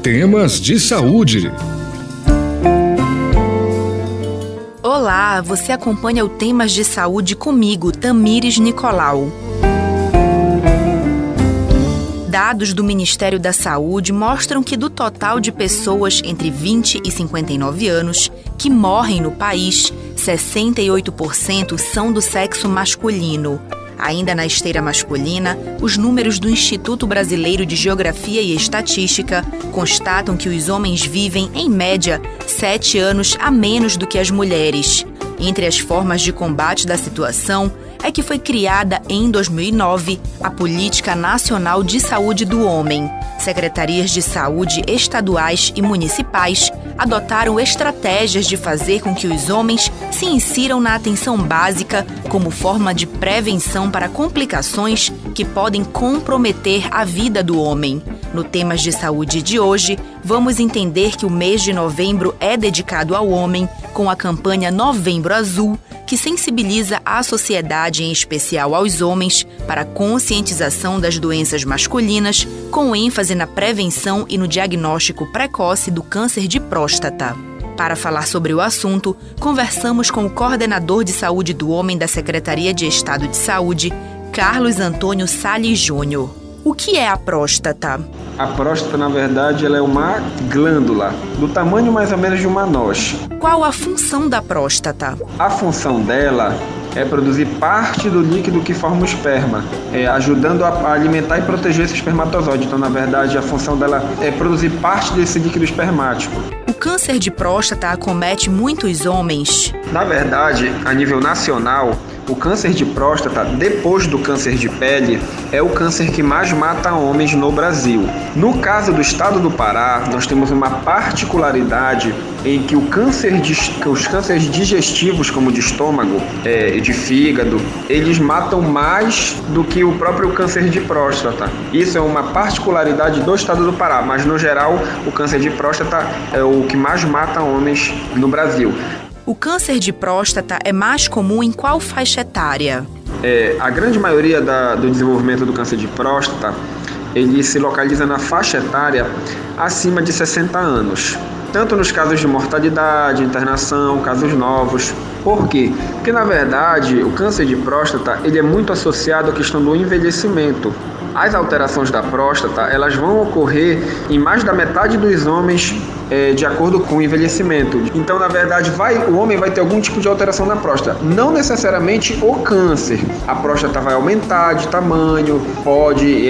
Temas de saúde. Olá, você acompanha o Temas de Saúde comigo, Tamires Nicolau. Dados do Ministério da Saúde mostram que do total de pessoas entre 20 e 59 anos que morrem no país, 68% são do sexo masculino. Ainda na esteira masculina, os números do Instituto Brasileiro de Geografia e Estatística constatam que os homens vivem, em média, 7 anos a menos do que as mulheres. Entre as formas de combate da situação é que foi criada, em 2009, a Política Nacional de Saúde do Homem. Secretarias de saúde estaduais e municipais adotaram estratégias de fazer com que os homens se insiram na atenção básica como forma de prevenção para complicações que podem comprometer a vida do homem. No Temas de Saúde de hoje, vamos entender que o mês de novembro é dedicado ao homem com a campanha Novembro Azul, que sensibiliza a sociedade, em especial aos homens, para a conscientização das doenças masculinas, com ênfase na prevenção e no diagnóstico precoce do câncer de próstata. Para falar sobre o assunto, conversamos com o coordenador de saúde do homem da Secretaria de Estado de Saúde, Carlos Antônio Salles Júnior. O que é a próstata? A próstata, na verdade, ela é uma glândula do tamanho mais ou menos de uma noz. Qual a função da próstata? A função dela é produzir parte do líquido que forma o esperma, ajudando a alimentar e proteger esse espermatozoide. Então, na verdade, a função dela é produzir parte desse líquido espermático. O câncer de próstata acomete muitos homens? Na verdade, a nível nacional, o câncer de próstata, depois do câncer de pele, é o câncer que mais mata homens no Brasil. No caso do estado do Pará, nós temos uma particularidade em que os cânceres digestivos, como de estômago e de fígado, eles matam mais do que o próprio câncer de próstata. Isso é uma particularidade do estado do Pará, mas no geral o câncer de próstata é o que mais mata homens no Brasil. O câncer de próstata é mais comum em qual faixa etária? A grande maioria do desenvolvimento do câncer de próstata, ele se localiza na faixa etária acima de 60 anos. Tanto nos casos de mortalidade, internação, casos novos. Por quê? Porque, na verdade, o câncer de próstata ele é muito associado à questão do envelhecimento. As alterações da próstata, elas vão ocorrer em mais da metade dos homens de acordo com o envelhecimento. Então, na verdade, o homem vai ter algum tipo de alteração na próstata. Não necessariamente o câncer. A próstata vai aumentar de tamanho, pode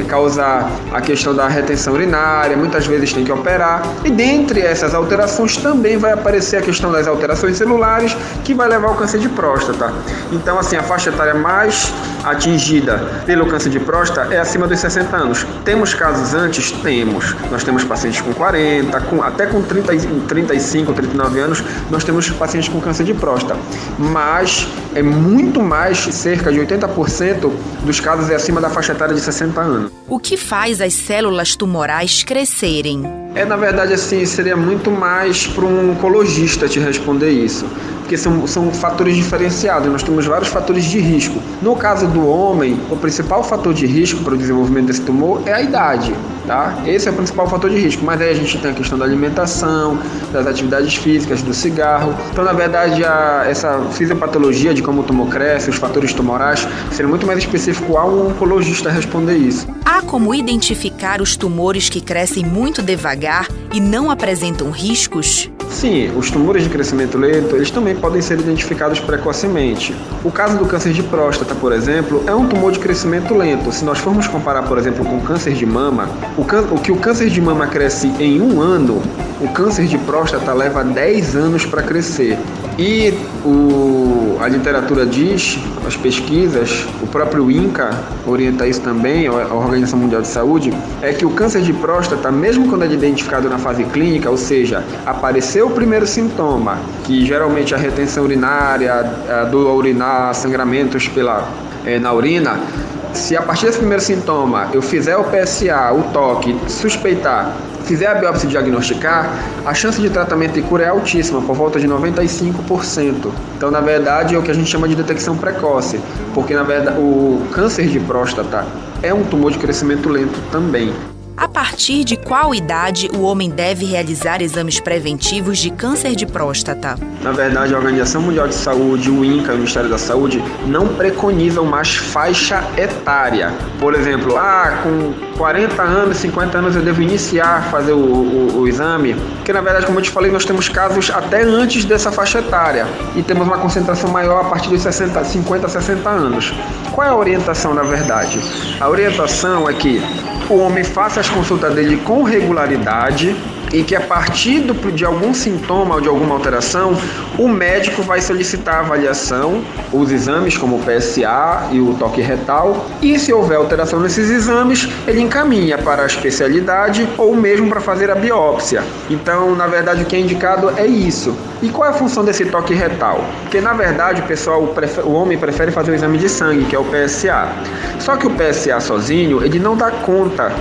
causar a questão da retenção urinária, muitas vezes tem que operar. E dentre essas alterações também vai aparecer a questão das alterações celulares, que vai levar ao câncer de próstata. Então, assim, a faixa etária mais atingida pelo câncer de próstata é acima dos 60 anos. Temos casos antes? Temos. Nós temos pacientes com 40, até com 35, 39 anos, nós temos pacientes com câncer de próstata. Mas é muito mais, cerca de 80% dos casos é acima da faixa etária de 60 anos. O que faz as células tumorais crescerem? Na verdade, assim, seria muito mais para um oncologista te responder isso. Porque são fatores diferenciados, nós temos vários fatores de risco. No caso do homem, o principal fator de risco para o desenvolvimento desse tumor é a idade, tá? Esse é o principal fator de risco, mas aí a gente tem a questão da alimentação, das atividades físicas, do cigarro. Então, na verdade, essa fisiopatologia de como o tumor cresce, os fatores tumorais, seria muito mais específico ao oncologista responder isso. Há como identificar os tumores que crescem muito devagar e não apresentam riscos? Sim, os tumores de crescimento lento, eles também podem ser identificados precocemente. O caso do câncer de próstata, por exemplo, é um tumor de crescimento lento. Se nós formos comparar, por exemplo, com o câncer de mama, o que o câncer de mama cresce em 1 ano, o câncer de próstata leva 10 anos para crescer. E a literatura diz, as pesquisas, o próprio INCA orienta isso também, a Organização Mundial de Saúde, é que o câncer de próstata, mesmo quando é identificado na fase clínica, ou seja, apareceu o primeiro sintoma, que geralmente é a retenção urinária, a dor ao urinar, sangramentos na urina, se a partir desse primeiro sintoma eu fizer o PSA, o toque, suspeitar, fizer a biópsia e diagnosticar, a chance de tratamento e cura é altíssima, por volta de 95%. Então, na verdade, é o que a gente chama de detecção precoce, porque, na verdade, o câncer de próstata é um tumor de crescimento lento também. A partir de qual idade o homem deve realizar exames preventivos de câncer de próstata? Na verdade, a Organização Mundial de Saúde, o INCA, o Ministério da Saúde, não preconizam mais faixa etária. Por exemplo, com 40 anos, 50 anos eu devo iniciar a fazer o exame, porque na verdade, como eu te falei, nós temos casos até antes dessa faixa etária e temos uma concentração maior a partir dos 50, 60 anos. Qual é a orientação, na verdade? A orientação é que o homem faça as consultas dele com regularidade e que a partir de algum sintoma ou de alguma alteração, o médico vai solicitar a avaliação, os exames como o PSA e o toque retal, e se houver alteração nesses exames, ele encaminha para a especialidade ou mesmo para fazer a biópsia. Então, na verdade, o que é indicado é isso. E qual é a função desse toque retal? Porque, na verdade, o homem prefere fazer o exame de sangue, que é o PSA. Só que o PSA sozinho, ele não dá conta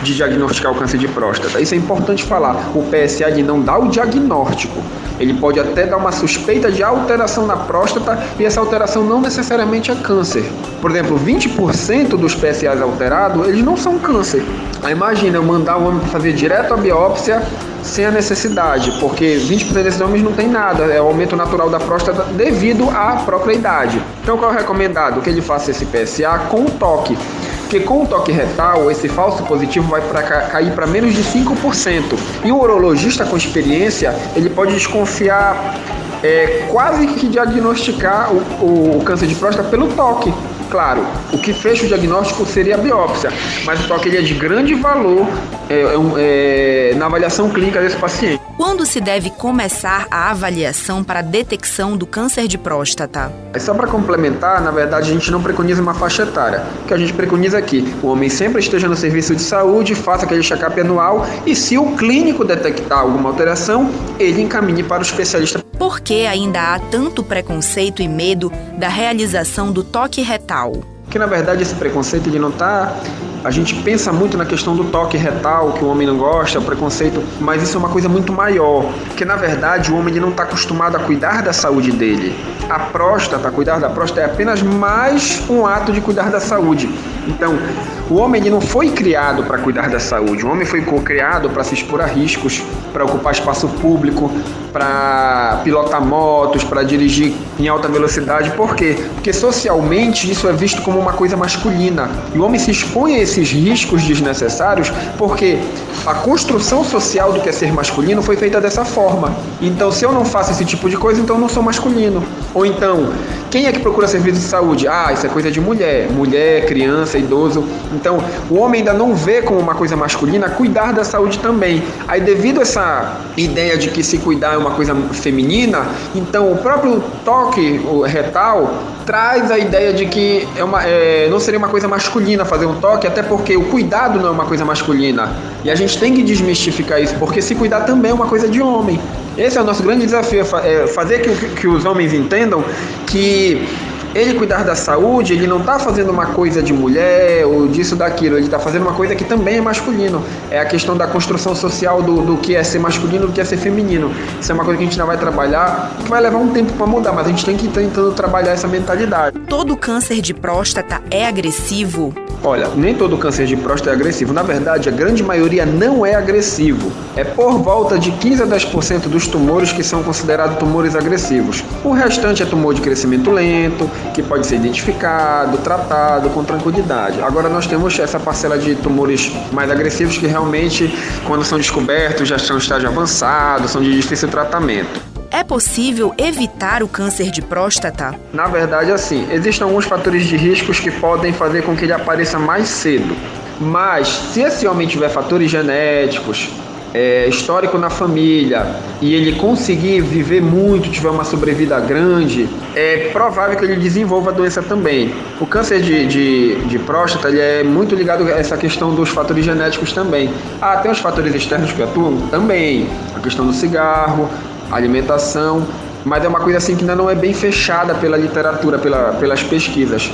de diagnosticar o câncer de próstata. Isso é importante falar. O PSA ele não dá o diagnóstico. Ele pode até dar uma suspeita de alteração na próstata e essa alteração não necessariamente é câncer. Por exemplo, 20% dos PSAs alterados, eles não são câncer. Aí imagina eu mandar o homem para fazer direto a biópsia sem a necessidade, porque 20% desses homens não tem nada, é o aumento natural da próstata devido à própria idade. Então qual é o recomendado? Que ele faça esse PSA com toque. Porque com o toque retal, esse falso positivo vai cair para menos de 5%. E o urologista com experiência, ele pode desconfiar, quase que diagnosticar o câncer de próstata pelo toque. Claro, o que fecha o diagnóstico seria a biópsia, mas o toque ele é de grande valor na avaliação clínica desse paciente. Quando se deve começar a avaliação para a detecção do câncer de próstata? Só para complementar, na verdade a gente não preconiza uma faixa etária. O que a gente preconiza aqui, o homem sempre esteja no serviço de saúde, faça aquele check-up anual e se o clínico detectar alguma alteração, ele encaminhe para o especialista. Por que ainda há tanto preconceito e medo da realização do toque retal? Porque na verdade esse preconceito ele não está... A gente pensa muito na questão do toque retal, que o homem não gosta, o preconceito, mas isso é uma coisa muito maior, porque na verdade o homem ele não está acostumado a cuidar da saúde dele. A próstata, cuidar da próstata é apenas mais um ato de cuidar da saúde. Então, o homem ele não foi criado para cuidar da saúde, o homem foi criado para se expor a riscos, para ocupar espaço público, para pilotar motos, para dirigir em alta velocidade. Por quê? Porque socialmente isso é visto como uma coisa masculina. E o homem se expõe a esses riscos desnecessários porque a construção social do que é ser masculino foi feita dessa forma. Então, se eu não faço esse tipo de coisa, então eu não sou masculino. Ou então, quem é que procura serviço de saúde? Isso é coisa de mulher. Mulher, criança, idoso. Então, o homem ainda não vê como uma coisa masculina cuidar da saúde também. Aí, devido a essa ideia de que se cuidar é uma coisa feminina, então o próprio toque retal traz a ideia de que não seria uma coisa masculina fazer um toque, até porque o cuidado não é uma coisa masculina. E a gente tem que desmistificar isso, porque se cuidar também é uma coisa de homem. Esse é o nosso grande desafio, fazer que os homens entendam que ele cuidar da saúde, ele não está fazendo uma coisa de mulher ou disso, daquilo, ele está fazendo uma coisa que também é masculino. É a questão da construção social do que é ser masculino, do que é ser feminino. Isso é uma coisa que a gente ainda vai trabalhar, que vai levar um tempo para mudar, mas a gente tem que ir tentando trabalhar essa mentalidade. Todo câncer de próstata é agressivo? Olha, nem todo câncer de próstata é agressivo. Na verdade, a grande maioria não é agressivo. É por volta de 15 a 10% dos tumores que são considerados tumores agressivos. O restante é tumor de crescimento lento, que pode ser identificado, tratado com tranquilidade. Agora nós temos essa parcela de tumores mais agressivos que realmente, quando são descobertos, já estão em estágio avançado, são de difícil tratamento. É possível evitar o câncer de próstata? Na verdade, assim, existem alguns fatores de riscos que podem fazer com que ele apareça mais cedo. Mas, se esse homem tiver fatores genéticos, histórico na família, e ele conseguir viver muito, tiver uma sobrevida grande, é provável que ele desenvolva a doença também. O câncer de próstata ele é muito ligado a essa questão dos fatores genéticos também. Tem os fatores externos que atuam? Também. A questão do cigarro, alimentação, mas é uma coisa assim que ainda não é bem fechada pela literatura, pelas pesquisas.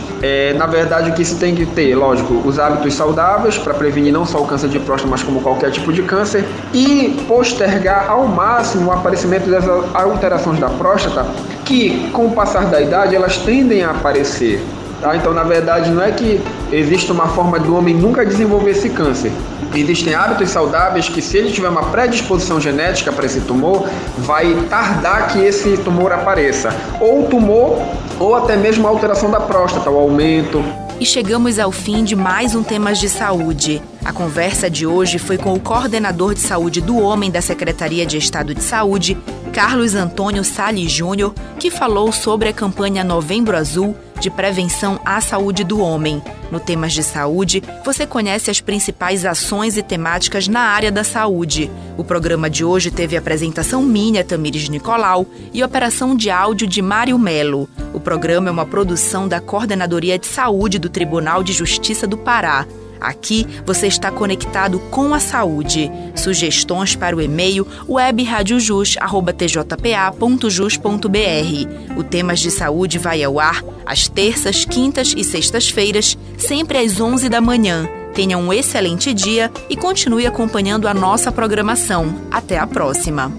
Na verdade, o que se tem que ter, lógico, os hábitos saudáveis para prevenir não só o câncer de próstata, mas como qualquer tipo de câncer, e postergar ao máximo o aparecimento das alterações da próstata, que com o passar da idade elas tendem a aparecer. Tá? Então, na verdade, não é que existe uma forma do homem nunca desenvolver esse câncer. Existem hábitos saudáveis que, se ele tiver uma predisposição genética para esse tumor, vai tardar que esse tumor apareça. Ou o tumor, ou até mesmo a alteração da próstata, o aumento. E chegamos ao fim de mais um Temas de Saúde. A conversa de hoje foi com o coordenador de saúde do homem da Secretaria de Estado de Saúde, Carlos Antônio Salles Júnior, que falou sobre a campanha Novembro Azul de prevenção à saúde do homem. No Temas de Saúde, você conhece as principais ações e temáticas na área da saúde. O programa de hoje teve apresentação minha, Tamires Nicolau, e operação de áudio de Mário Melo. O programa é uma produção da Coordenadoria de Saúde do Tribunal de Justiça do Pará. Aqui você está conectado com a saúde. Sugestões para o e-mail webradiojus@tjpa.jus.br. O Temas de Saúde vai ao ar às terças, quintas e sextas-feiras, sempre às 11 da manhã. Tenha um excelente dia e continue acompanhando a nossa programação. Até a próxima!